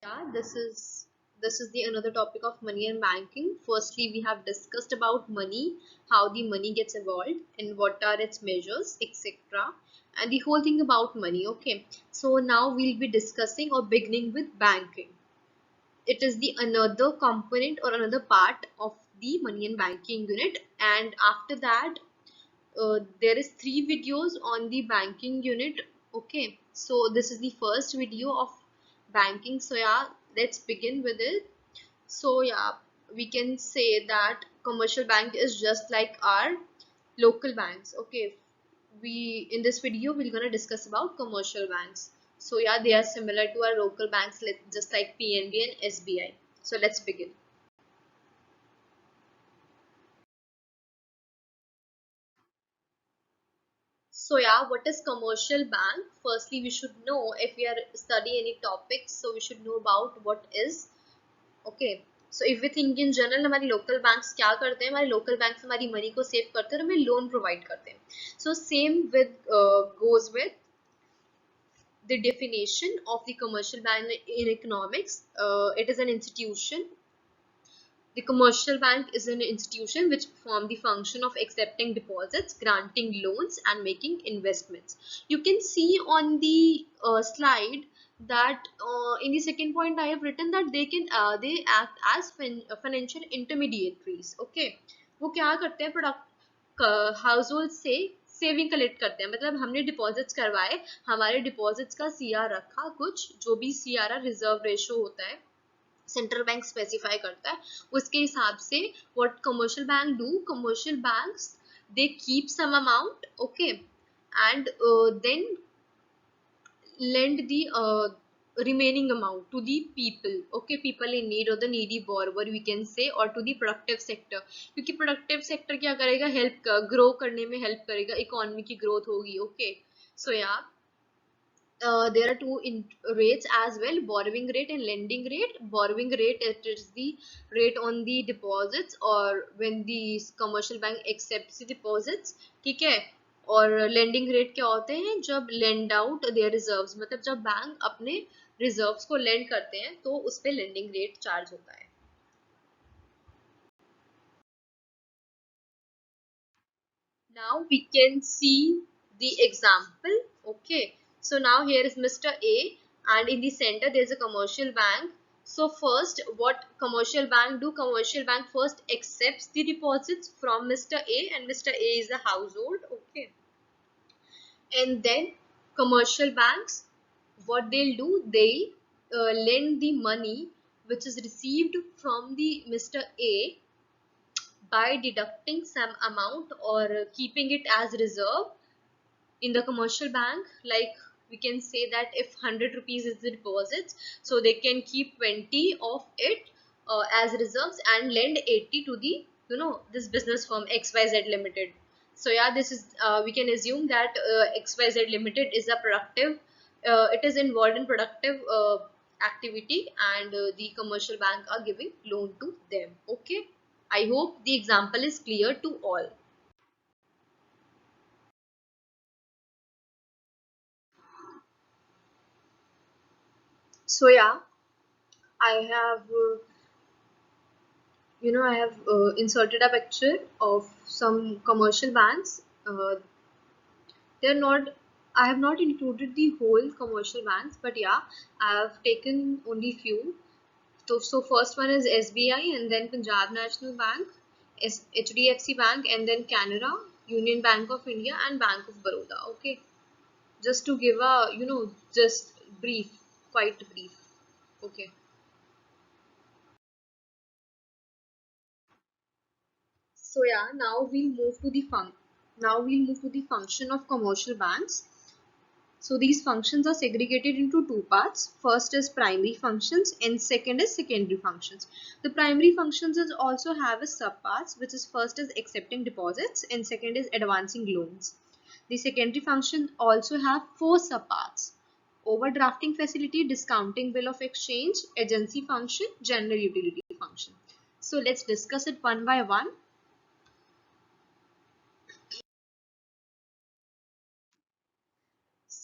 Yeah, this is the another topic of money and banking. Firstly, we have discussed about money, how the money gets evolved, and what are its measures, etc. And the whole thing about money. Okay, so now we'll be discussing or beginning with banking. It is the another component or another part of the money and banking unit. And after that, there is three videos on the banking unit. Okay, so this is the first video of banking. So yeah, let's begin with it. So yeah, we can say that commercial bank is just like our local banks. Okay, we in this video we're gonna discuss about commercial banks. So yeah, they are similar to our local banks, just like PNB and SBI. So let's begin. So yeah, what is commercial bank? Firstly, we should know if we are studying any topics, so we should know about what is. Okay. So if we think in general, हमारी local banks क्या करते हैं? हमारे local banks हमारी money को save करते हैं और हमें loan provide करते हैं. So same with goes with the definition of the commercial bank in economics. It is an institution. The commercial bank is an institution which perform the function of accepting deposits, granting loans, and making investments. You can see on the slide that in the second point I have written that they act as financial intermediaries. Okay, वो क्या करते हैं product house hold से saving collect करते हैं. मतलब हमने deposits करवाए, हमारे डिपॉजिट्स का सीआर रखा, कुछ जो भी सीआर रिजर्व रेशो होता है सेंट्रल बैंक स्पेसिफाई करता है, उसके हिसाब से what commercial bank do, commercial banks they keep some amount. Okay, and then lend the remaining amount to the people. Okay, people in need or the needy borrower we can say, or to the productive sector. क्योंकि productive sector क्या करेगा, help grow करने में help करेगा, economy की growth होगी. Okay, सो या there are rates as well, borrowing rate and lending rate. Borrowing rate, it is the rate on the deposits or when the commercial bank accepts the deposits. ठीक है, और lending rate क्या होते हैं, जब lend out their reserves, मतलब जब bank अपने reserves को lend करते हैं तो उस पे lending rate charge होता है. Now we can see the example. Okay, so now here is Mr. A, and in the center there is a commercial bank. So first, what commercial bank do? Commercial bank first accepts the deposits from Mr. A, and Mr. A is a household. Okay, and then commercial banks, what they'll do, they lend the money which is received from the Mr. A by deducting some amount or keeping it as reserve in the commercial bank. Like we can say that if 100 rupees is the deposits, so they can keep 20 of it as reserves and lend 80 to the, this business firm XYZ Limited. So yeah, this is we can assume that XYZ Limited is a productive, it is involved in productive activity, and the commercial bank are giving loan to them. Okay, I hope the example is clear to all. So yeah, I have I have inserted a picture of some commercial banks. They're not, I have not included the whole commercial banks, but yeah, I have taken only few. So first one is SBI, and then Punjab National Bank, HDFC Bank, and then Canada, Union Bank of India, and Bank of Baroda. Okay, just to give a, just brief, quite brief. Okay. So yeah, now we'll move to the function of commercial banks. So these functions are segregated into two parts. First is primary functions and second is secondary functions. The primary functions is also have a subparts, which is first is accepting deposits and second is advancing loans. The secondary function also have four subparts: overdrafting facility, discounting bill of exchange, agency function, general utility function. So let's discuss it one by one.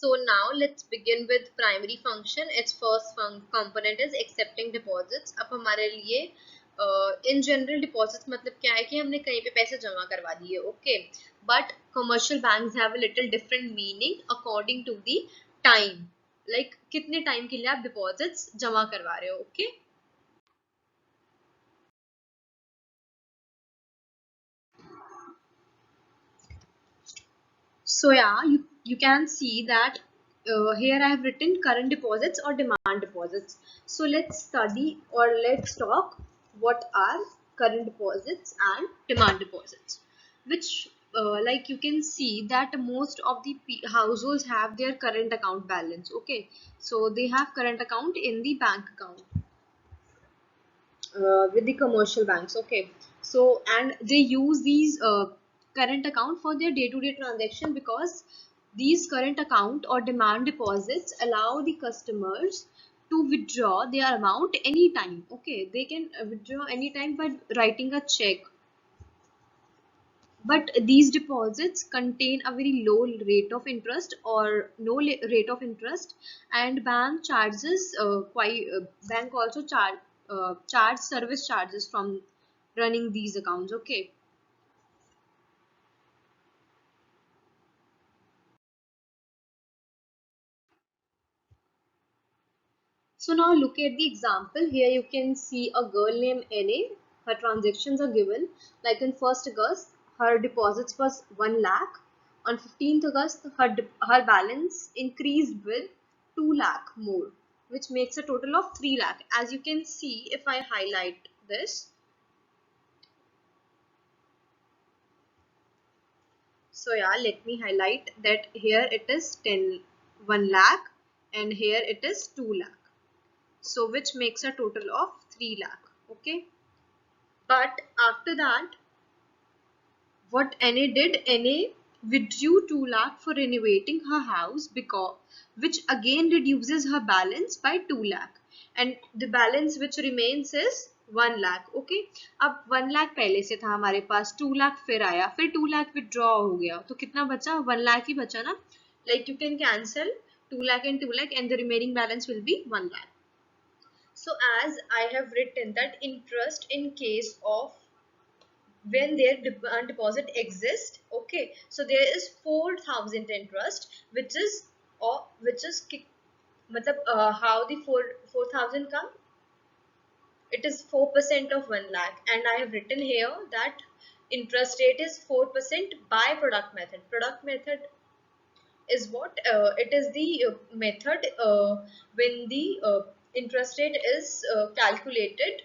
So now let's begin with primary function. Its first component is accepting deposits. अब हमारे लिए in general deposits मतलब क्या है कि हमने कहीं पे पैसे जमा करवा दिए, okay? But commercial banks have a little different meaning according to the time. Like कितने time के लिए आप deposits जमा करवा रहे हो, okay? So yeah, you can see that here I have written current deposits or demand deposits. So let's study or let's talk what are current deposits and demand deposits. Which like you can see that most of the households have their current account balance. Okay, so they have current account in the bank account with the commercial banks. Okay, so and they use these current account for their day-to-day transaction, because these current account or demand deposits allow the customers to withdraw their amount anytime. Okay, they can withdraw anytime by writing a check, but these deposits contain a very low rate of interest or no rate of interest, and bank charges bank also charge service charges from running these accounts. Okay, so now look at the example. Here you can see a girl named Na. Her transactions are given, like on 1st August her deposits was 1 lakh. On 15th August her balance increased with 2 lakh more, which makes a total of 3 lakh. As you can see, if I highlight this, so yeah, let me highlight that here it is 1 lakh and here it is 2 lakh. So which makes a total of 3 lakh. Okay. But after that, what NA did, NA withdrew 2 lakh for renovating her house, because which again reduces her balance by 2 lakh, and the balance which remains is 1 lakh. Okay, अब 1 lakh पहले से था हमारे पास, 2 lakh फिर आया, फिर 2 lakh withdraw हो गया, तो कितना बचा? 1 lakh ही बचा ना. Like you can cancel 2 lakh and 2 lakh and the remaining balance will be 1 lakh. So as I have written that interest in case of when their deposit exists, okay, so there is 4,000 interest, which is or which is matlab, how the 4,000 come, it is 4% of 1 lakh, and I have written here that interest rate is 4% by product method. Product method is what, it is the method when the interest rate is calculated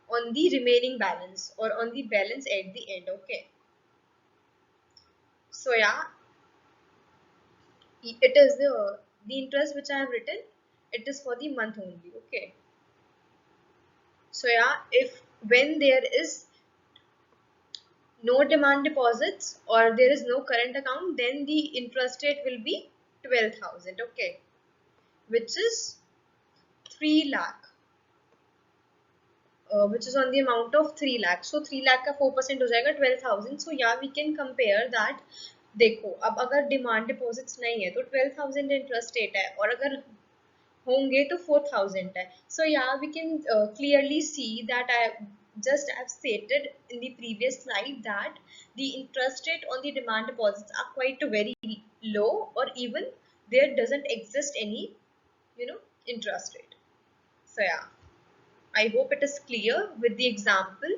on the remaining balance or on the balance at the end. Okay, so yeah, it is the interest which I have written, it is for the month only. Okay, so yeah, if when there is no demand deposits or there is no current account, then the interest rate will be 12,000. Okay, which is 3 lakh, which is on the amount of 3 lakh. So 3 lakh का 4% हो जाएगा 12,000. So yeah, we can compare that. देखो, अब अगर demand deposits नहीं है तो 12,000 interest rate है, और अगर होंगे तो 4,000 है. So yeah, we can clearly see that I've stated in the previous slide that the interest rate on the demand deposits are quite very low, or even there doesn't exist any, interest rate. So yeah, I hope it is clear with the example.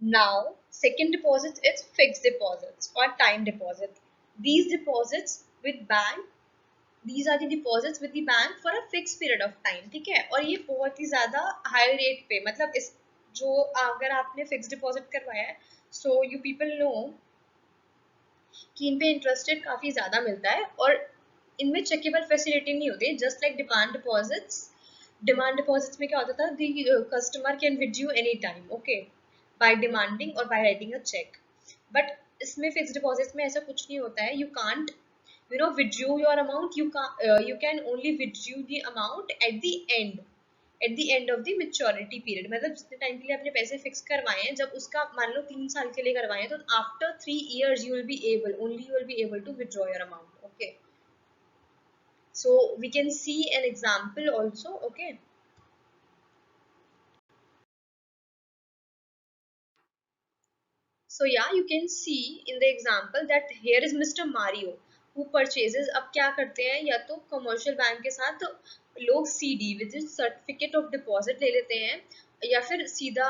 Now, second deposit is fixed deposits or time deposit. These deposits with bank, these are the deposits with the bank for a fixed period of time. ठीक है, और ये बहुत ही ज़्यादा high rate पे, मतलब इस जो अगर आपने फिक्स डिपॉजिट करवाया है, so you people know कि इन पे इंटरेस्ट रेट काफ़ी ज़्यादा मिलता है, और इनमें चेकेबल फैसिलिटी नहीं होती, just like demand deposits. Demand deposits में क्या होता था, the customer can withdraw any time, okay, by demanding और by writing a cheque. But इसमें फिक्स डिपॉजिट्स में ऐसा कुछ नहीं होता है. You can't withdraw your amount. You can only withdraw the amount at the end. At the end of the maturity period, मतलब जितने टाइम के लिए आपने पैसे फिक्स करवाए हैं, जब उसका मान लो 3 साल के लिए करवाए हैं, तो after 3 years you will be able, only you will be able to withdraw your amount. Okay, so we can see an example also. Okay, so yeah, you can see in the example that here is Mr. Mario who purchases. अब क्या करते हैं, या तो commercial bank के साथ लोग CD which is certificate of deposit ले लेते हैं, या फिर सीधा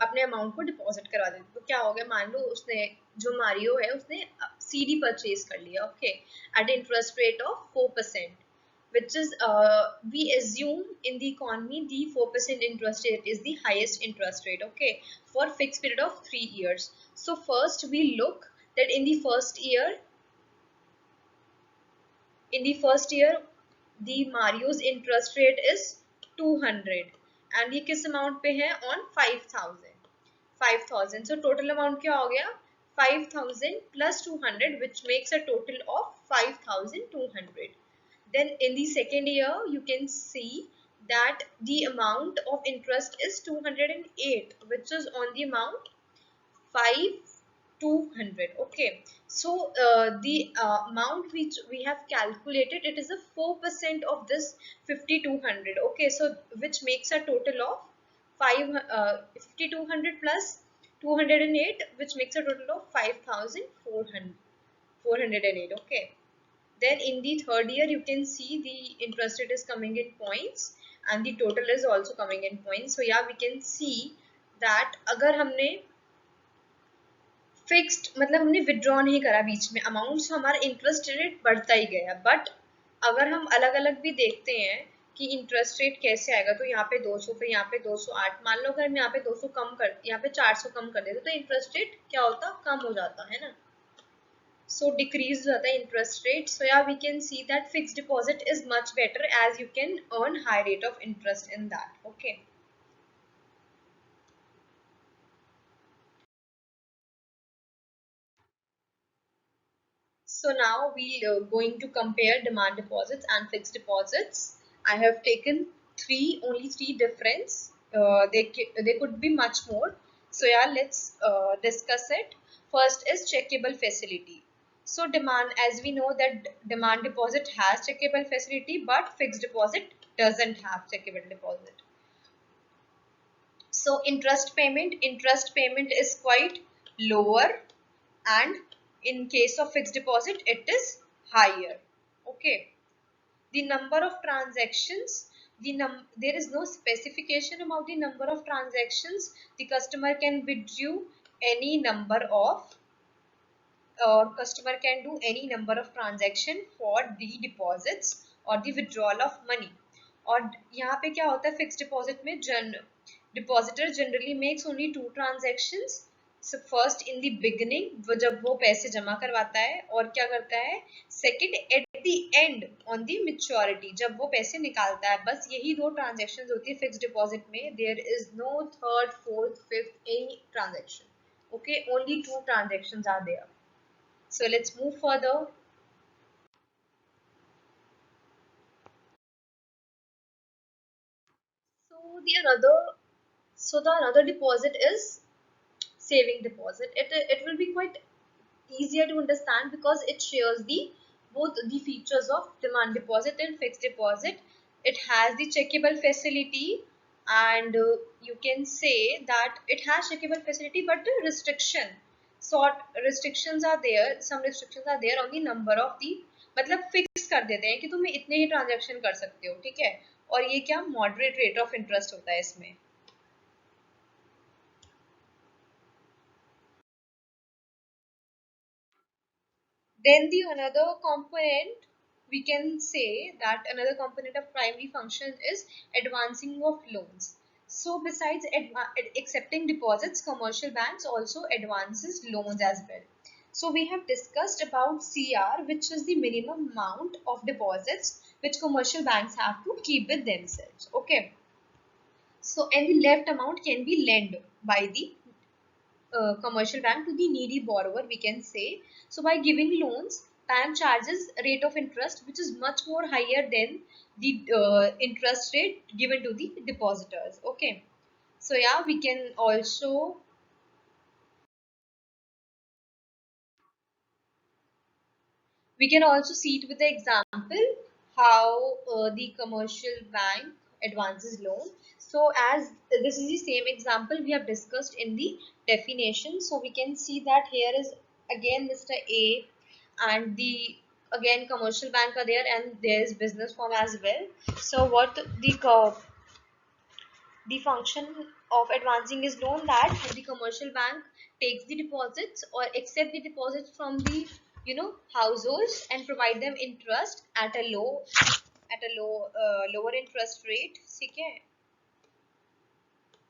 अपने अमाउंट को डिपॉजिट करवा देते हैं। तो क्या हो गया, मान लो उसने, जो मारियो है, उसने CD परचेज कर लिया, okay, at interest rate of 4%, which is we assume in the economy the 4% interest rate is the highest interest rate, okay, for fixed period of 3 years. So first we look that in the first year the Mario's interest rate is 200, and ये किस amount पे है, on 5,000. So total amount क्या हो गया, 5,000 plus 200, which makes a total of 5,200. Then in the second year you can see that the amount of interest is 208, which is on the amount 5,200. Okay, so the amount which we have calculated, it is a 4% of this 5,200. Okay, so which makes a total of 5,200 plus 208, which makes a total of 5,408. Okay, then in the third year you can see the interest rate is coming in points and the total is also coming in points. So yeah, we can see that अगर हमने fixed, मतलब हमने withdraw नहीं करा बीच में amount, तो हमारा interest rate बढ़ता ही गया। बट अगर हम अलग अलग भी देखते हैं कि इंटरेस्ट रेट कैसे आएगा, तो यहाँ पे 200, फिर यहाँ पे 208, मान लो अगर हम यहाँ पे 200 कम कर, यहाँ पे 400 कम कर देते, तो इंटरेस्ट रेट क्या होता, कम हो जाता है ना, so decrease हो जाता है interest rate. So yeah, we can see that fixed deposit is much better as you can earn high rate of interest in that. Okay, so now we are going to compare demand deposits and fixed deposits. I have taken only three difference. They could be much more. So yeah, let's discuss it. First is checkable facility. So demand, as we know that demand deposit has checkable facility, but fixed deposit doesn't have checkable deposit. So interest payment is quite lower, and in case of fixed deposit it is higher. Okay, the number of transactions, there is no specification about the number of transactions. The customer can withdraw any number of, or customer can do any number of transaction for the deposits or the withdrawal of money. और यहाँ पे क्या होता है, fix deposit में depositor generally makes only 2 transactions. So first in the beginning, वो जब वो पैसे जमा करवाता है, और क्या करता है, second at the end on the maturity, जब वो पैसे निकालता है. बस यही 2 transactions होती है फिक्स डिपॉजिट में. There is no third, fourth, fifth any transaction. Okay, only 2 transactions are there. So let's move further. So the another deposit is saving deposit. It will be quite easier to understand because it shares the both the features of demand deposit and fixed deposit. It has the checkable facility, and you can say that it has checkable facility, but the restrictions are there. Some restrictions are there on the number of the, मतलब fix कर देते हैं कि तुम्हें इतने ही transaction कर सकते हो, ठीक है, और ये क्या मॉडरेट रेट ऑफ इंटरेस्ट होता है इसमें. Then the another component, we can say that another component of primary function is advancing of loans. So besides accepting deposits, commercial banks also advances loans as well. So we have discussed about CR, which is the minimum amount of deposits which commercial banks have to keep with themselves. Okay. So and the left amount can be lent by the commercial bank to the needy borrower, we can say. So by giving loans, bank charges rate of interest which is much more higher than the interest rate given to the depositors. Okay, so yeah, we can also see it with the example how the commercial bank advances loan. So as this is the same example we have discussed in the definition, so we can see that here is again Mr. A and the again commercial bank are there and there is business firm as well. So what the function of advancing is known that the commercial bank takes the deposits or accept the deposits from the households and provide them interest at a lower interest rate. ठीक है,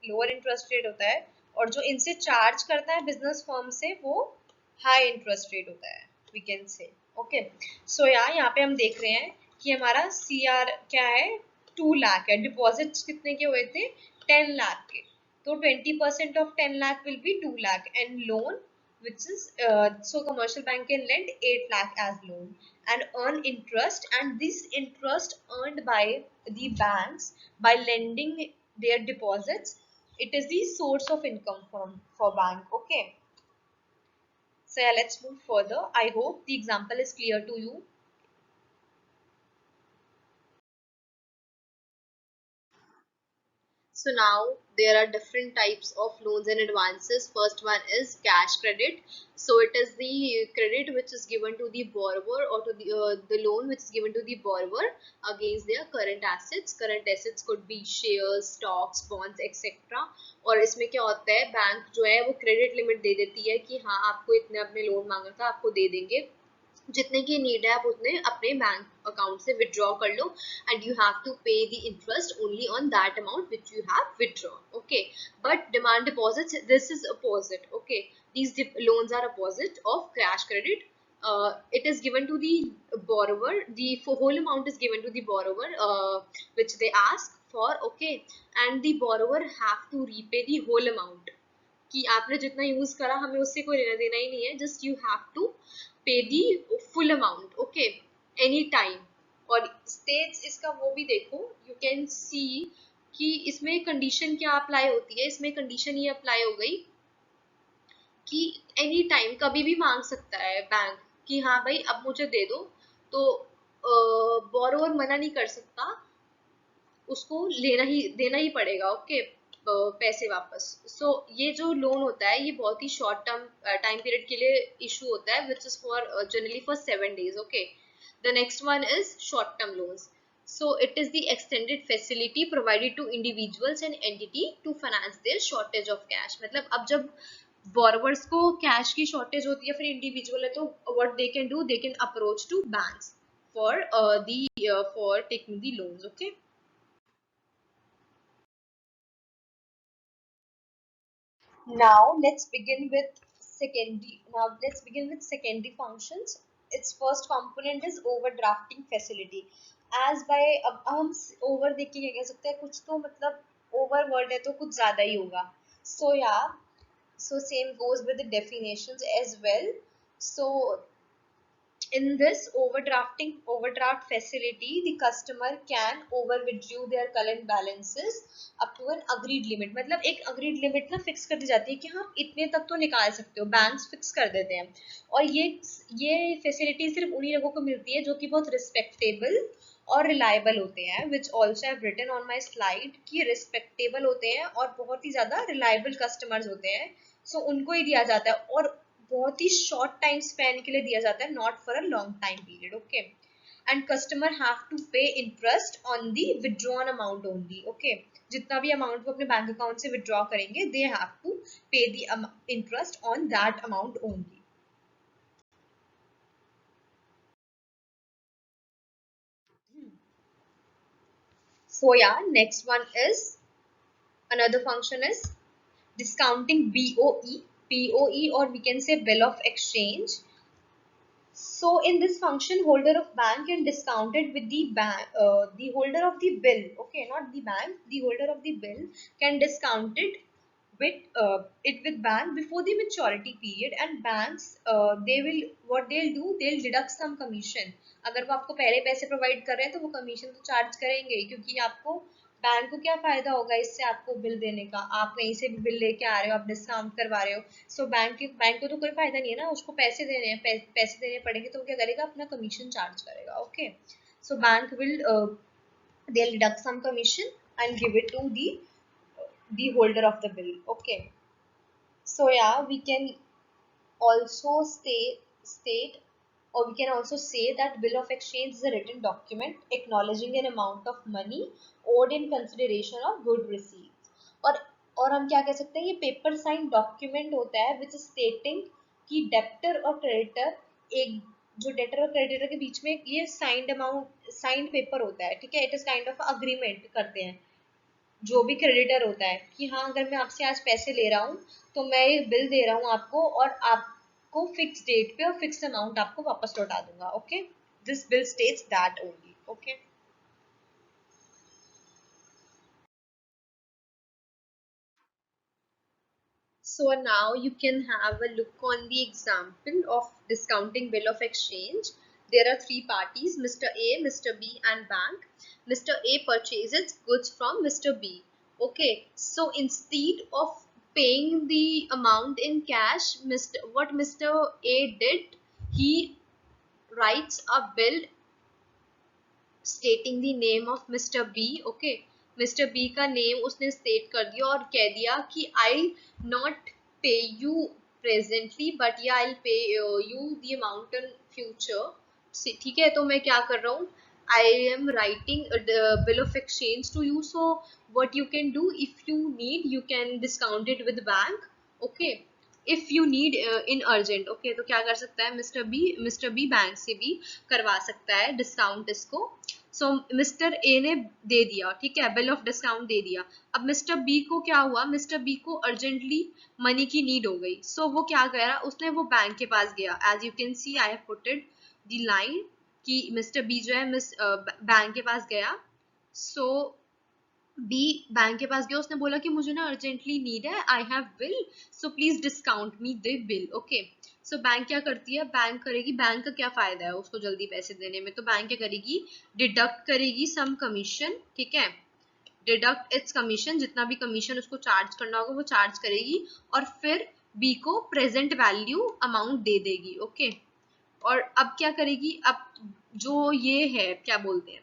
lower interest rate होता है और जो इनसे charge करता है business firm से वो हाई इंटरेस्ट रेट होता है, वी कैन से। ओके, सो यहाँ पे हम देख रहे हैं कि हमारा सीआर क्या है, 2 लाख है, डिपॉजिट्स कितने के हुए थे, 10 लाख के, तो 20% of 10 lakh will be 2 lakh and loan which is so commercial bank can lend 8 lakh as loan and earn interest, and this interest earned by the banks by lending their deposits, it is the source of income for bank. Okay, so yeah, let's move further. I hope the example is clear to you. So now there are different types of loans and advances. First one is cash credit. So it is the credit which is given to the borrower or to the loan which is given to the borrower against their current assets. Current assets could be shares, stocks, bonds, etc. और इसमें क्या होता है, bank जो है वो credit limit दे देती है कि हाँ आपको इतने अपने लोन मांगा था आपको दे देंगे, जितने की नीड है आप उतने अपने बैंक अकाउंट से विड्रॉ कर लो एंड यू हैव टू पे the interest only on that amount which you have withdrawn. Okay, but demand deposits this is opposite. Okay, these loans are opposite of cash credit. It is given to the borrower, the whole amount is given to the borrower which they ask for. Okay, and the borrower have to repay the whole amount, कि आपने जितना use करा हमें उससे कोई लेना देना ही नहीं है, just you have to pay the full amount. Okay, any time. और स्टेज इसका वो भी देखो, यू कैन सी कि इसमें कंडीशन क्या अप्लाई होती है. इसमें कंडीशन ये अप्लाई हो गई कि एनी टाइम कभी भी मांग सकता है बैंक कि हाँ भाई अब मुझे दे दो, तो बोरोवर मना नहीं कर सकता, उसको लेना ही देना ही पड़ेगा. ओके, पैसे वापस. सो ये जो लोन होता है ये बहुत ही शॉर्ट टर्म टाइम पीरियड के लिए इशू होता है which is for generally for 7 days. Okay, the next one is short term loans. So it is the extended facility provided to individuals and entity to finance their shortage of cash. मतलब अब जब borrowers को cash की shortage होती है फिर individual है तो what they can do, they can approach to banks for for taking the loans. Okay. Now let's begin with functions. Its first component is overdrafting facility. As by अब हम over देख के क्या कह सकते हैं, कुछ तो मतलब over word है तो कुछ ज्यादा ही होगा. So yeah, so same goes with the definitions as well. So in this overdraft facility, the customer can over withdraw their current balances up to an agreed limit. मतलब एक agreed limit ना fix कर दी जाती है कि हाँ इतने तक तो निकाल सकते हो, banks fix कर देते हैं. और ये facility सिर्फ उन्हीं लोगों को मिलती है जो कि बहुत respectable और रिलायबल होते हैं, which also have written on my slide कि रिस्पेक्टेबल होते हैं और बहुत ही ज्यादा रिलायबल कस्टमर्स होते हैं. सो उनको ही दिया जाता है और बहुत ही शॉर्ट टाइम स्पैन के लिए दिया जाता है, not for a long time period. Okay, and customer have to pay interest on the withdrawn amount only. Okay, जितना भी अमाउंट वो अपने बैंक अकाउंट से विड्रॉ करेंगे they have to pay the interest on that amount only. So yeah, next one is another function is discounting BOE or we can say bill of exchange. So in this function, holder of bank can discount it with the holder of the bill. Okay, not the bank. The holder of the bill can discount it it with bank before the maturity period, and banks they will, what they'll do, they'll deduct some commission. अगर वो आपको पहले पैसे provide कर रहे हैं तो वो कमीशन तो चार्ज करेंगे ही, क्योंकि आपको बैंक को क्या फायदा होगा इससे आपको बिल देने का, आप कहीं से भी बिल लेके आ रहे हो, आप डिस्काउंट करवा रहे हो, सो बैंक को तो कोई फायदा नहीं है ना, उसको पैसे देने हैं, पैसे देने पड़ेंगे, तो वो क्या करेगा, अपना कमीशन चार्ज करेगा. Okay, so bank will they'll deduct some commission and give it to the holder of the bill. Okay, so yeah, we can also state, or we can also say that bill of exchange is a written document acknowledging an amount of money owed in consideration of good receipts. और हम क्या कह सकते हैं, ये paper sign document होता है विच स्टेटिंग कि डेप्टर और क्रेडिटर, एक जो डेटर और क्रेडिटर के बीच में ये साइंड अमाउंट, साइंड पेपर होता है, ठीक है, it is kind of agreement करते हैं जो भी क्रेडिटर होता है कि हाँ, अगर मैं आपसे आज पैसे ले रहा हूँ तो मैं ये बिल दे रहा हूँ आपको, और आपको फिक्स डेट पे और फिक्स अमाउंट आपको वापस लौटा दूंगा. Okay, this bill states that only. Okay, so now you can have a look on the example of discounting bill of exchange. There are three parties, Mr. A, Mr. B and bank. Mr. A purchases goods from Mr. B. Okay, so instead of paying the amount in cash, what Mr. A did, he writes a bill stating the name of Mr. B. Okay, Mr. B का name उसने state कर दिया और कह दिया कि I not pay you presently but yeah I'll pay you the amount in future. ठीक है, तो मैं क्या कर रहा हूँ, I am writing a bill of exchange to you. So what you can do, if you need, you can discount it with bank. Okay, if you need in urgent. Okay, तो क्या कर सकता है मिस्टर बी बैंक से भी करवा सकता है डिस्काउंट इसको. सो मिस्टर ए ने दे दिया, ठीक है, बिल ऑफ डिस्काउंट दे दिया. अब मिस्टर बी को क्या हुआ, मिस्टर बी को अर्जेंटली मनी की नीड हो गई. सो वो क्या करा, उसने वो बैंक के पास गया. As you can see I have putted the line कि मिस्टर बी जो है बैंक के पास गया. सो बी बैंक के पास गया, उसने बोला कि मुझे ना अर्जेंटली नीड है, I have bill, so please discount me the bill. Okay, so bank क्या करती है, बैंक करेगी, बैंक का क्या फायदा है उसको जल्दी पैसे देने में, तो बैंक क्या करेगी, डिडक्ट करेगी सम कमीशन. ठीक है, डिडक्ट इट्स कमीशन, जितना भी कमीशन उसको चार्ज करना होगा वो चार्ज करेगी, और फिर बी को प्रेजेंट वैल्यू अमाउंट दे देगी. ओके, और अब क्या करेगी, अब जो ये है क्या बोलते हैं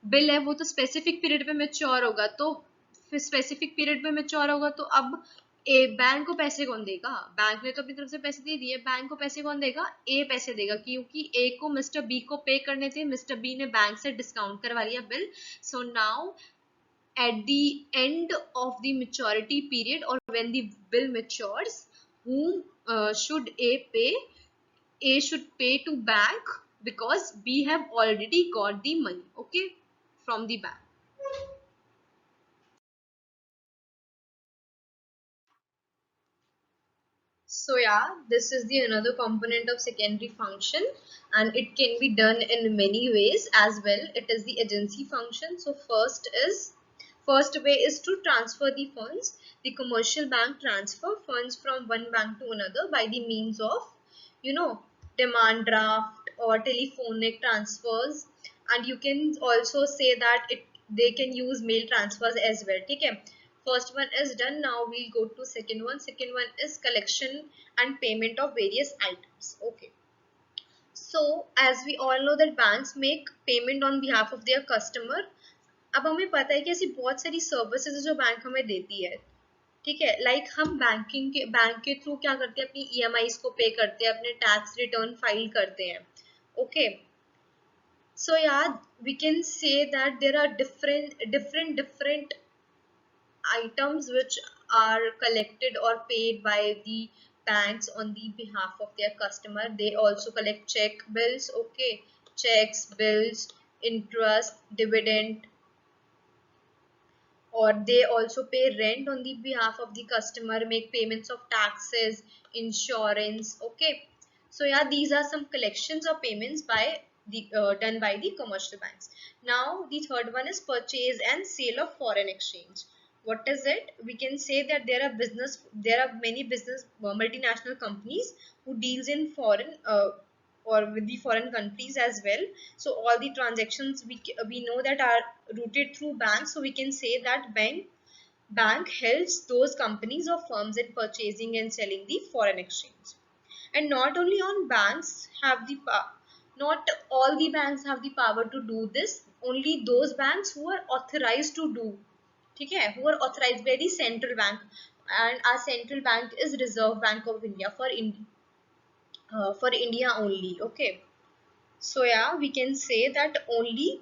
बिल है, वो तो स्पेसिफिक पीरियड पे मैच्योर होगा, तो फिर स्पेसिफिक पीरियड पे मैच्योर होगा, तो अब बैंक को पैसे कौन देगा, बैंक ने तो अपनी तरफ से पैसे दे दिए, बैंक को पैसे कौन देगा, ए पैसे देगा, क्योंकि ए को मिस्टर बी को पे करने थे, मिस्टर बी ने बैंक से डिस्काउंट करवा लिया bill. So now at the end of the maturity period or when the bill matures, whom should A pay, A should pay to bank because B have already got the money, okay, from the bank. So yeah, this is the another component of secondary function, and it can be done in many ways as well. It is the agency function. So first way is to transfer the funds. The commercial bank transfer funds from one bank to another by the means of, you know, demand draft or telephonic transfers, and you can also say that they can use mail transfers as well. Okay, first one is done. Now we'll go to second one. Second one is collection and payment of various items. Okay, so as we all know that banks make payment on behalf of their customer. अब हमें पता है कि ऐसी बहुत सारी services है जो बैंक हमें देती है. ठीक है, लाइक हम बैंक के थ्रू क्या करते हैं, अपनी ईएमआईज को पे करते हैं, अपने टैक्स रिटर्न फाइल करते हैं. ओके, सो यार we can say that there are different items which are collected or paid by the banks on the behalf of their customer. They also collect check bills, okay, checks, bills, interest, dividend, or they also pay rent on the behalf of the customer, make payments of taxes, insurance. Okay, so yeah, these are some collections or payments by the done by the commercial banks. Now the third one is purchase and sale of foreign exchange. What is it? We can say that there are many business multinational companies who deals in foreign or with the foreign countries as well. So all the transactions we know that are routed through banks. So we can say that bank helps those companies or firms in purchasing and selling the foreign exchange. And not only on banks have not all the banks have the power to do this. Only those banks who are authorized to do, ठीक है, who are authorized by the central bank, and our central bank is Reserve Bank of India for India only. Okay, so yeah, we can say that only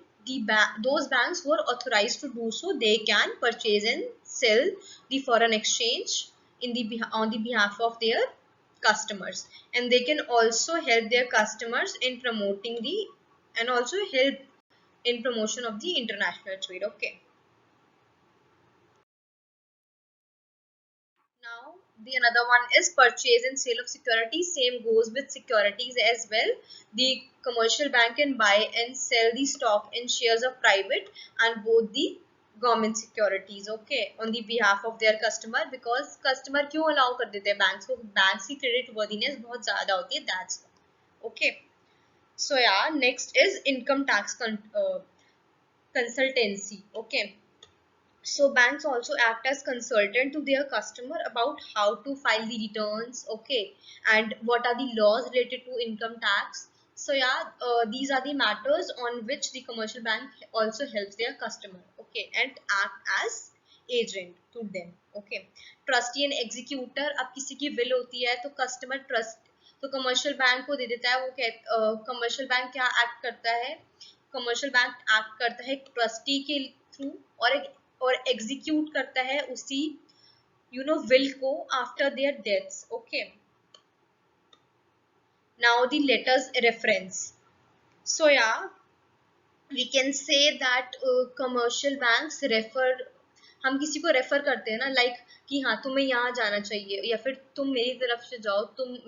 those banks who are authorized to do so, they can purchase and sell the foreign exchange on the behalf of their customers, and they can also help their customers in promoting the and also help in promotion of the international trade. Okay. Now, the another one is purchase and sale of securities. Same goes with securities as well. The commercial bank can buy and sell the stock and shares of private and both the government securities, okay, on the behalf of their customer, because customer क्यों allow कर देते हैं banks को? Banks की credit worthiness बहुत ज़्यादा होती है, that's why. Okay. So yeah, next is income tax consultancy. Okay. So banks also act as consultant to their customer about how to file the returns, okay, and what are the laws related to income tax. So yeah, these are the matters on which the commercial bank also helps their customer, okay, and act as agent to them, okay. Trustee and executor, अब किसी की will होती है तो customer trust तो commercial bank को दे देता है, वो कमर्शियल बैंक क्या एक्ट करता है? कमर्शियल बैंक एक्ट करता है ट्रस्टी के थ्रू और एग्जीक्यूट करता है उसी विल को after their deaths. Okay. Now the letters reference. So या we can say that commercial banks refer, हम किसी को रेफर करते हैं ना, लाइक कि हाँ तुम्हें यहाँ जाना चाहिए, या फिर तुम मेरी तरफ से जाओ,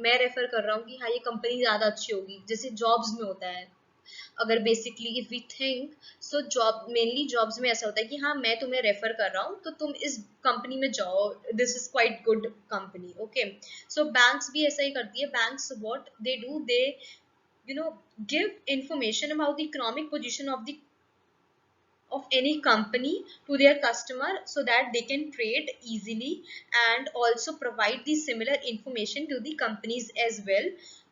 मैं रेफर कर रहा हूँ कि हाँ ये कंपनी ज्यादा अच्छी होगी, जैसे जॉब्स में होता है. अगर basically if we think, so mainly jobs में ऐसा होता है कि हाँ मैं तुम्हें रेफर कर रहा हूँ तो तुम इस कंपनी में जाओ, this is quite good company. Okay. So banks भी ऐसा ही करती है. Banks what they do, they give information about the economic position of any company to their customer so that they can trade easily, and also provide the similar information to the companies as well.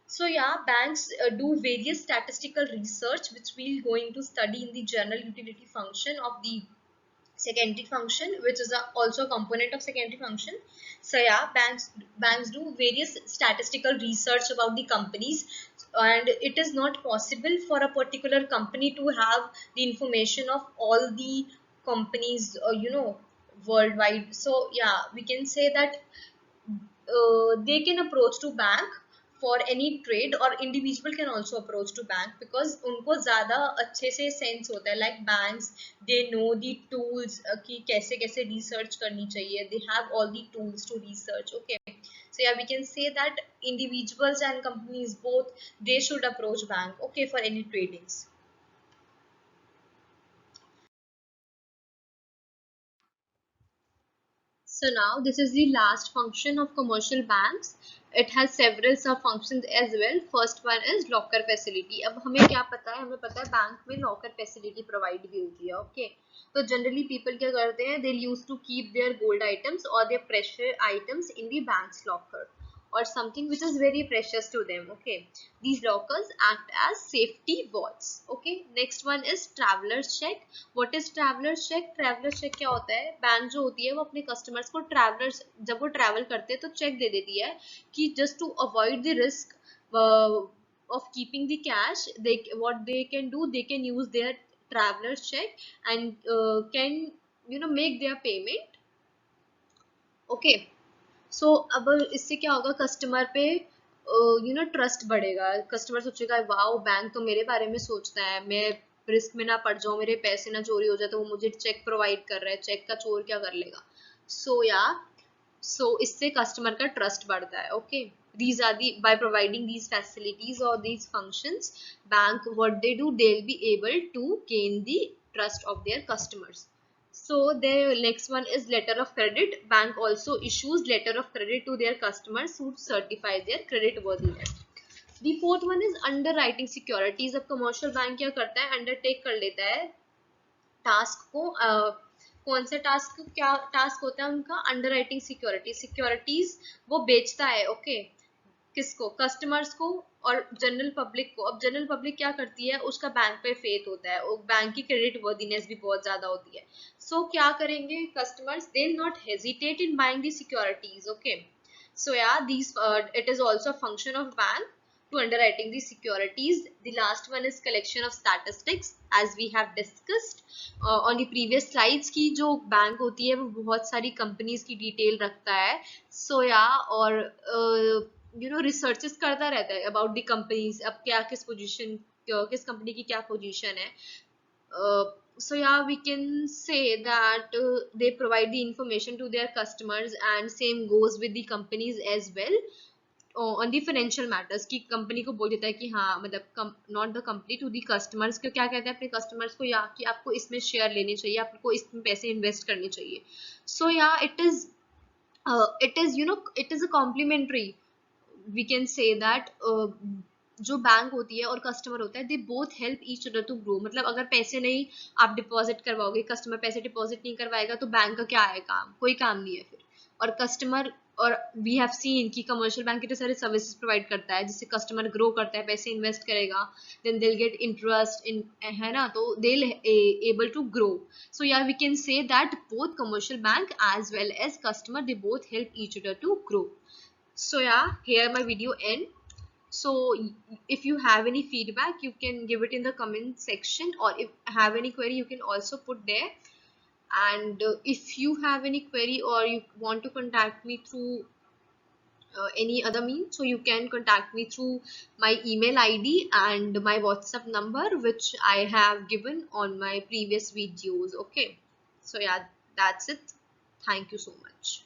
So yeah, banks do various statistical research which we're going to study in the general utility function of the secondary function, which is also a component of secondary function. So yeah, banks do various statistical research about the companies, and it is not possible for a particular company to have the information of all the companies worldwide. So yeah, we can say that they can approach to bank for any trade, or individual can also approach to bank because उनको ज़्यादा अच्छे से sense होता है. Like banks, they know the tools कि कैसे कैसे research करनी चाहिए. They have all the tools to research. Okay. So yeah, we can say that individuals and companies both, they should approach bank, okay, for any tradings. So now this is the last function of commercial banks. It has several sub functions as well. First one is locker facility. अब हमें क्या पता है? हमें पता है bank में locker facility provide भी होती है. Okay. तो generally people क्या करते हैं? They used to keep their gold items or their precious items in the bank's locker, or something which is very precious to them. Okay. These lockers act as safety vaults. Okay. Next one is traveler's check. What is traveler's check? Traveler's check क्या होता है? Bank जो होती है वो अपने customers को travelers, जब वो travel करते हैं तो check दे देती है कि just to avoid the risk of keeping the cash, what they can do, they can use their traveler's check and can make their payment. Okay. सो अब इससे क्या होगा? कस्टमर पे ट्रस्ट बढ़ेगा. कस्टमर सोचेगा वाओ बैंक तो मेरे बारे में सोचता है, मैं रिस्क में ना पड़ जाऊं, मेरे पैसे ना चोरी हो जाए, तो वो मुझे चेक प्रोवाइड कर रहा है, चेक का चोर क्या कर लेगा. सो इससे कस्टमर का ट्रस्ट बढ़ता है. Okay. these are the by providing these facilities or these functions, bank what they do, they'll be able to gain the trust of their customers. So the next one is letter of credit. Bank also issues letter of credit to their customers who certify their credit worthiness. The fourth one is underwriting securities. अब commercial bank क्या करता है, undertake कर लेता है task को, कौन सा टास्क, क्या टास्क होता है उनका, अंडरराइटिंग सिक्योरिटी, सिक्योरिटीज वो बेचता है, ओके किसको, कस्टमर्स को और जनरल पब्लिक को। अब जनरल पब्लिक क्या करती है, उसका बैंक पे फेथ होता है, बैंक की क्रेडिट वर्दीनेस भी बहुत ज्यादा होती है। सो क्या करेंगे customers, they will not hesitate in buying the securities, okay. So yeah, these it is also a function of bank to underwriting the securities. The last one is collection of statistics, as we have discussed on the previous slides की जो bank होती है वो बहुत सारी companies की detail रखता है। So yeah, और रिसर्चेस करता रहता है अबाउट द कंपनीज, अब क्या किस पोजीशन, किस कंपनी की क्या पोजीशन है। So yeah, we can say that they provide the information to their customers, and same goes with the companies as well on the financial matters, कि company को बोल देता है कि हाँ मतलब not the company to the customers, क्यों क्या कहते हैं अपने कस्टमर्स को, या कि आपको इसमें शेयर लेने चाहिए, आपको इसमें पैसे इन्वेस्ट करने चाहिए। So yeah it is it is a complementary, we can say that जो बैंक होती है और कस्टमर होता है, they both help each other to grow. मतलब अगर पैसे नहीं आप डिपॉजिट करवाओगे, कस्टमर पैसे डिपॉजिट नहीं करवाएगा तो बैंक का क्या है काम, कोई काम नहीं है फिर। और कस्टमर, और वी हैव सीन कि कमर्शियल बैंक कितने सारे सर्विसेज प्रोवाइड करता है जिससे कस्टमर ग्रो करता है, पैसे इन्वेस्ट करेगा, then they get interest in, है ना, तो they able to grow. So यार we can say that both commercial bank as well as customer, they both help each other to grow. So yeah, here my video end. So if you have any feedback, you can give it in the comment section, or if have any query, you can also put there. And if you have any query or you want to contact me through any other means, so you can contact me through my email ID and my WhatsApp number, which I have given on my previous videos. Okay, so yeah, that's it. Thank you so much.